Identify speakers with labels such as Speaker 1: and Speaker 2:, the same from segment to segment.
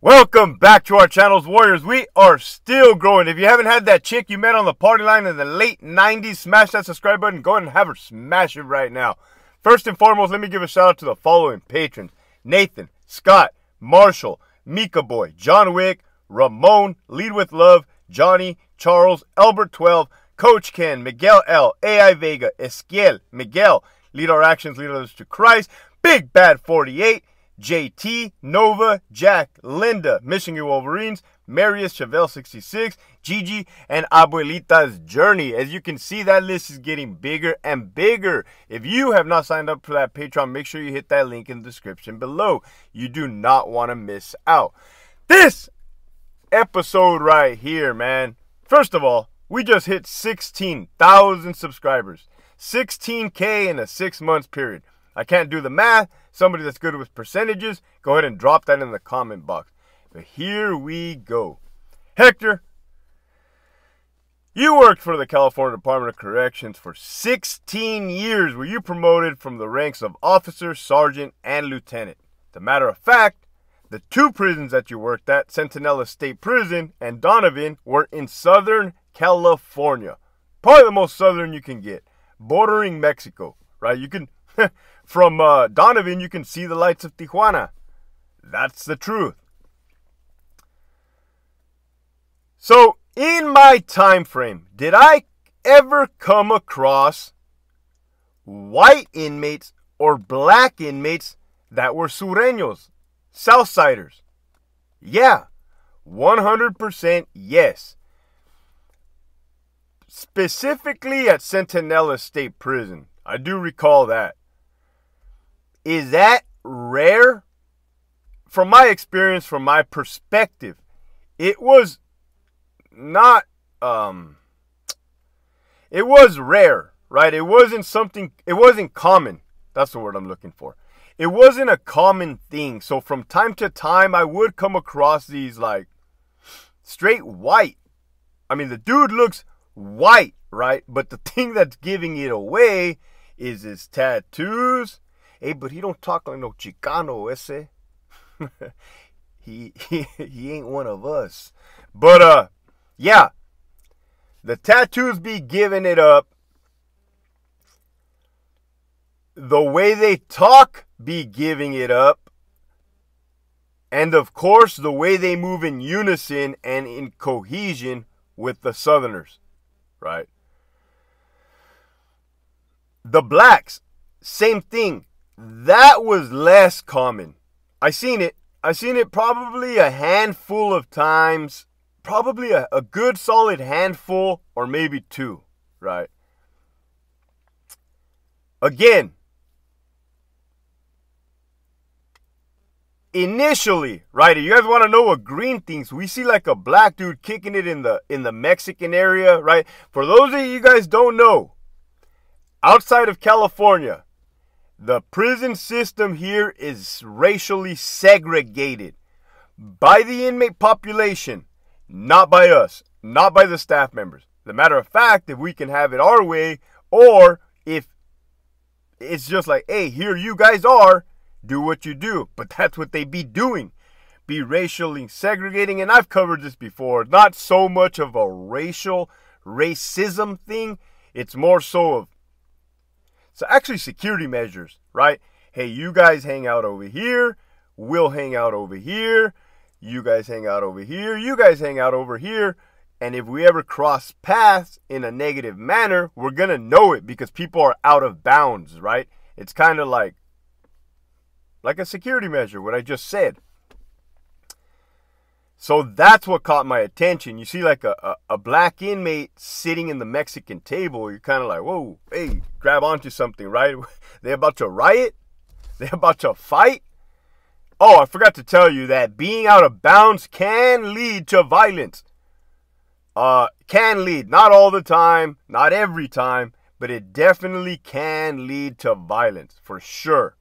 Speaker 1: Welcome back to our channels, Warriors. We are still growing. If you haven't had that chick you met on the party line in the late 90s, smash that subscribe button. Go ahead and have her smash it right now. First and foremost, let me give a shout out to the following patrons: Nathan, Scott, Marshall, Mika Boy, John Wick, Ramon, Lead With Love, Johnny, Charles, Albert 12, Coach Ken, Miguel L, AI Vega, Esquiel, Miguel, Lead Our Actions, Lead Others to Christ, Big Bad 48, JT, Nova, Jack, Linda, Michigan Wolverines, Marius, Chevelle 66, Gigi, and Abuelita's Journey. As you can see, that list is getting bigger and bigger. If you have not signed up for that Patreon, make sure you hit that link in the description below. You do not want to miss out. This episode right here, man. First of all, we just hit 16,000 subscribers. 16K in a 6 month period. I can't do the math. Somebody that's good with percentages, go ahead and drop that in the comment box. But here we go. Hector, you worked for the California Department of Corrections for 16 years, where you promoted from the ranks of officer, sergeant, and lieutenant. As a matter of fact, the two prisons that you worked at, Centinela State Prison and Donovan, were in Southern California. Probably the most southern you can get, bordering Mexico, right? You can... From Donovan, you can see the lights of Tijuana. That's the truth. So, in my time frame, did I ever come across white inmates or black inmates that were Sureños, Southsiders? Yeah, 100% yes. Specifically at Centinela State Prison. I do recall that. Is that rare? From my experience, from my perspective, it was not, it was rare, right? It wasn't common. That's the word I'm looking for. It wasn't a common thing. So from time to time, I would come across these like straight white. I mean, the dude looks white, right? But the thing that's giving it away is his tattoos. Hey, but he don't talk like no Chicano, ese. he ain't one of us. But, yeah. The tattoos be giving it up. The way they talk be giving it up. And, of course, the way they move in unison and in cohesion with the Southerners. Right? The blacks, same thing. That was less common. I seen it probably a handful of times. Probably a good solid handful or maybe two, right? Again, initially, right, if you guys want to know what green thinks, we see like a black dude kicking it in the Mexican area, right? For those of you guys don't know, outside of California, the prison system here is racially segregated by the inmate population, not by us, not by the staff members. As a matter of fact, if we can have it our way, or if it's just like, hey, here you guys are, do what you do. But that's what they be doing, be racially segregating. And I've covered this before. Not so much of a racism thing. It's more so of, so actually security measures, right? Hey, you guys hang out over here. We'll hang out over here. You guys hang out over here. You guys hang out over here. And if we ever cross paths in a negative manner, we're going to know it because people are out of bounds, right? It's kind of like a security measure, what I just said. So that's what caught my attention. You see like a black inmate sitting in the Mexican table. You're kind of like, whoa, hey, grab onto something, right? They about to riot? They about to fight? Oh, I forgot to tell you that being out of bounds can lead to violence. Can lead, not all the time, not every time, but it definitely can lead to violence, for sure.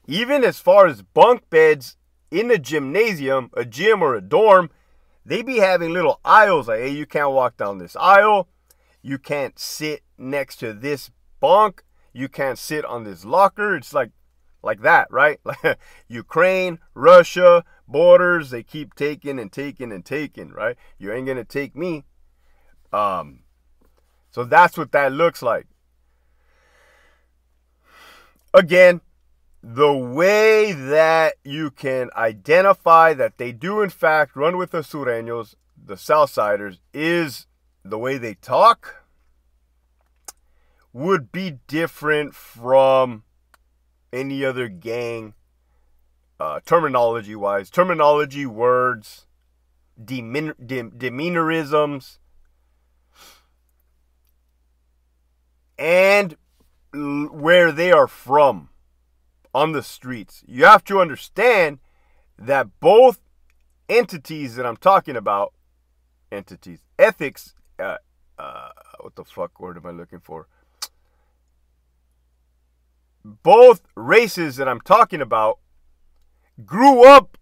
Speaker 1: Even as far as bunk beds, in a gymnasium, a gym or a dorm, they be having little aisles like, hey, you can't walk down this aisle. You can't sit next to this bunk. You can't sit on this locker. It's like that, right? Ukraine, Russia, borders. They keep taking and taking and taking, right? You ain't going to take me. So that's what that looks like. Again, the way that you can identify that they do in fact run with the Sureños, the Southsiders, is the way they talk would be different from any other gang, terminology-wise. Terminology, words, demeanorisms, and where they are from on the streets. You have to understand that both entities that I'm talking about, ethics, what the fuck word am I looking for? Both races that I'm talking about grew up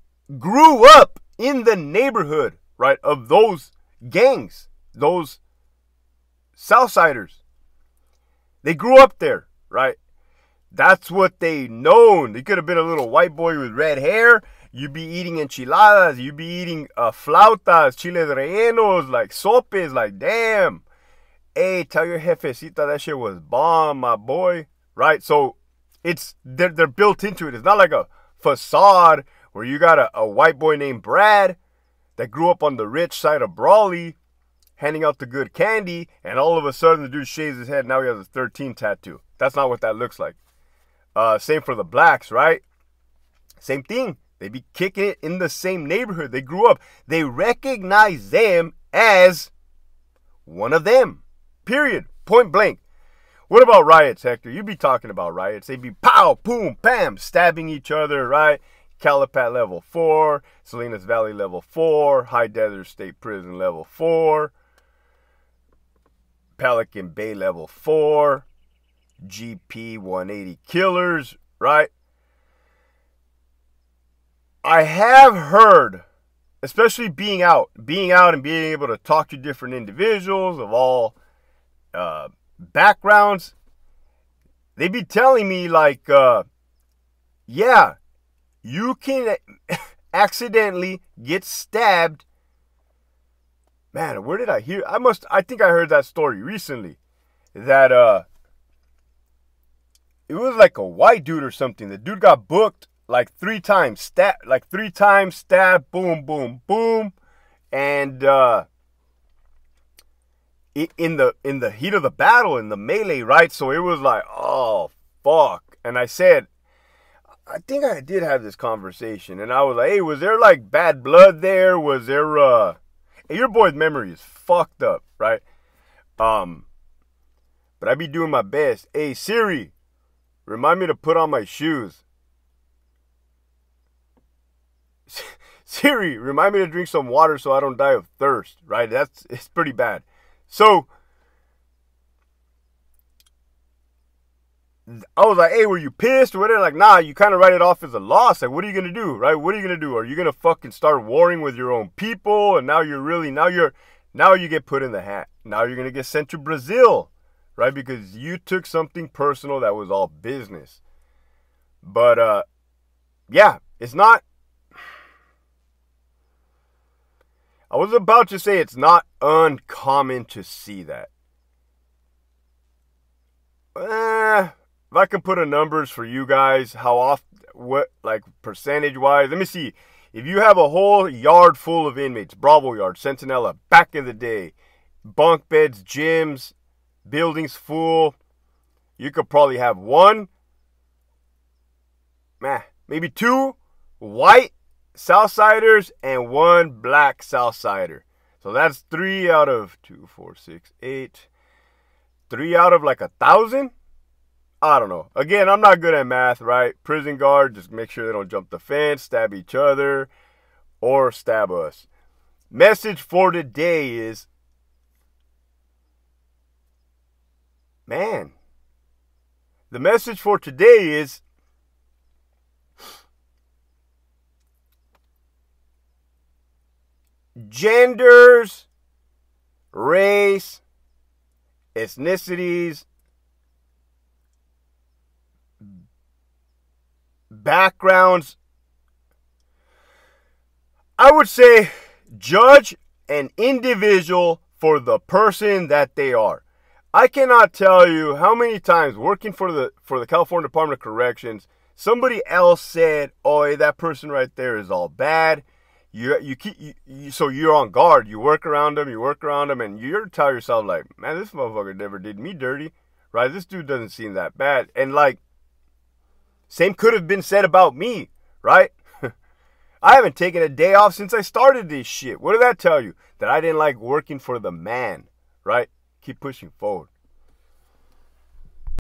Speaker 1: in the neighborhood, right, of those gangs, those Southsiders. They grew up there, right? That's what they known. They could have been a little white boy with red hair. You'd be eating enchiladas. You'd be eating flautas, chiles rellenos, like sopes. Like, damn. Hey, tell your jefecita that shit was bomb, my boy. Right? So they're built into it. It's not like a facade where you got a white boy named Brad that grew up on the rich side of Brawley, handing out the good candy, and all of a sudden the dude shaves his head. Now he has a 13 tattoo. That's not what that looks like. Same for the blacks, right? Same thing. They be kicking it in the same neighborhood. They grew up. They recognize them as one of them. Period. Point blank. What about riots, Hector? You be talking about riots. They be pow, boom, bam, stabbing each other, right? Calipat level 4, Salinas Valley level 4, High Desert State Prison level 4, Pelican Bay level 4, GP 180 killers, right? I have heard, especially being out and being able to talk to different individuals of all backgrounds, they be telling me like, yeah, you can accidentally get stabbed. Man, where did I hear? I think I heard that story recently. That it was like a white dude or something. The dude got booked like 3 times, stabbed, boom, boom, boom, and in the heat of the battle, in the melee, right? So it was like, oh fuck. And I said, I think I did have this conversation, and I was like, hey, was there like bad blood there? Was there hey, your boy's memory is fucked up, right? But I be doing my best. Hey Siri, remind me to put on my shoes. Siri, remind me to drink some water so I don't die of thirst, right? It's pretty bad. So I was like, hey, were you pissed or whatever? Like, nah, you kind of write it off as a loss. Like, what are you going to do, right? What are you going to do? Are you going to fucking start warring with your own people? And now you get put in the hat. Now you're going to get sent to Brazil, right? Because you took something personal that was all business. But, yeah, it's not. I was about to say it's not uncommon to see that. If I can put a numbers for you guys, how often, what, like percentage wise, let me see. If you have a whole yard full of inmates, Bravo yard, Centinela, back in the day, bunk beds, gyms, buildings full, you could probably have one, maybe 2 white Southsiders and 1 black Southsider. So that's 3 out of 2, 4, 6, 8. 3 out of like 1,000? I don't know. Again, I'm not good at math, right? Prison guard, just make sure they don't jump the fence, stab each other, or stab us. Message for today is, man, the message for today is, genders, race, ethnicities, backgrounds I would say judge an individual for the person that they are. I cannot tell you how many times working for the California Department of Corrections, somebody else said, "Oh, that person right there is all bad." So you're on guard. You work around them, and you're tell yourself like, "Man, this motherfucker never did me dirty, right? This dude doesn't seem that bad." And like, same could have been said about me, right? I haven't taken a day off since I started this shit. What did that tell you? That I didn't like working for the man, right? Keep pushing forward.